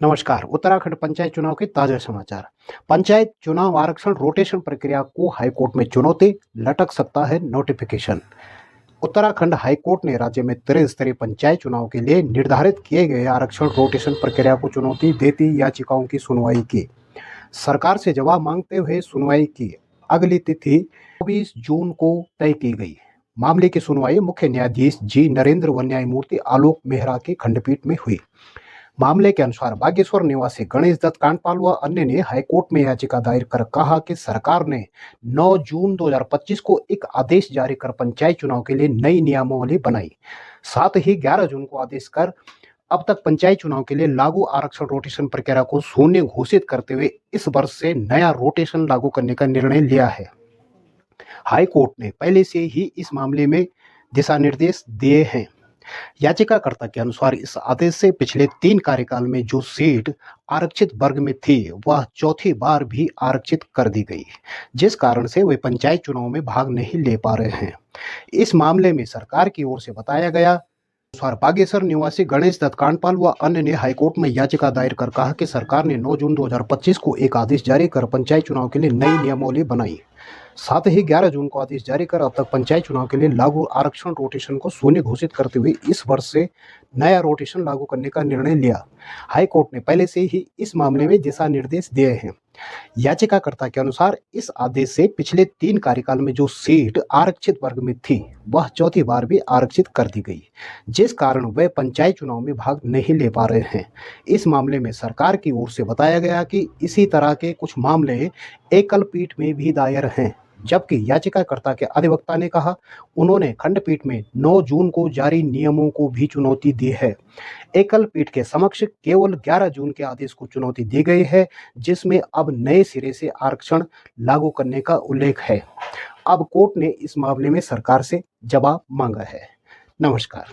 नमस्कार। उत्तराखंड पंचायत चुनाव के ताजा समाचार। पंचायत चुनाव आरक्षण रोटेशन प्रक्रिया को हाईकोर्ट में चुनौती, लटक सकता है नोटिफिकेशन। उत्तराखंड हाईकोर्ट ने राज्य में त्रिस्तरीय पंचायत चुनाव के लिए निर्धारित किए गए आरक्षण रोटेशन प्रक्रिया को चुनौती देती याचिकाओं की सुनवाई की। सरकार से जवाब मांगते हुए सुनवाई की अगली तिथि 24 जून को तय की गई। मामले की सुनवाई मुख्य न्यायाधीश जी नरेंद्र व न्यायमूर्ति आलोक मेहरा की खंडपीठ में हुई। मामले के अनुसार बागेश्वर निवासी गणेश दत्त कांडपाल व अन्य ने हाईकोर्ट में याचिका दायर कर कहा कि सरकार ने 9 जून 2025 को एक आदेश जारी कर पंचायत चुनाव के लिए नई नियमावली बनाई। साथ ही 11 जून को आदेश कर अब तक पंचायत चुनाव के लिए लागू आरक्षण रोटेशन प्रक्रिया को शून्य घोषित करते हुए इस वर्ष से नया रोटेशन लागू करने का निर्णय लिया है। हाईकोर्ट ने पहले से ही इस मामले में दिशा निर्देश दिए हैं। याचिकाकर्ता के अनुसार इस आदेश से पिछले 3 कार्यकाल में जो सीट आरक्षित वर्ग में थी वह चौथी बार भी आरक्षित कर दी गई, जिस कारण से वे पंचायत चुनाव में भाग नहीं ले पा रहे हैं। इस मामले में सरकार की ओर से बताया गया अनुसार बागेश्वर निवासी गणेश दत्त कांडपाल व अन्य ने हाईकोर्ट में याचिका दायर कर कहा कि सरकार ने 9 जून 2025 को एक आदेश जारी कर पंचायत चुनाव के लिए नई नियमावली बनाई। साथ ही 11 जून को आदेश जारी कर अब तक पंचायत चुनाव के लिए लागू आरक्षण रोटेशन को शून्य घोषित करते हुए इस वर्ष से नया रोटेशन लागू करने का निर्णय लिया। हाईकोर्ट ने पहले से ही इस मामले में दिशा निर्देश दिए हैं। याचिकाकर्ता के अनुसार इस आदेश से पिछले 3 कार्यकाल में जो सीट आरक्षित वर्ग में थी वह चौथी बार भी आरक्षित कर दी गई, जिस कारण वे पंचायत चुनाव में भाग नहीं ले पा रहे हैं। इस मामले में सरकार की ओर से बताया गया कि इसी तरह के कुछ मामले एकल पीठ में भी दायर हैं, जबकि याचिकाकर्ता के अधिवक्ता ने कहा उन्होंने खंडपीठ में 9 जून को जारी नियमों को भी चुनौती दी है। एकल पीठ के समक्ष केवल 11 जून के आदेश को चुनौती दी गई है, जिसमें अब नए सिरे से आरक्षण लागू करने का उल्लेख है। अब कोर्ट ने इस मामले में सरकार से जवाब मांगा है। नमस्कार।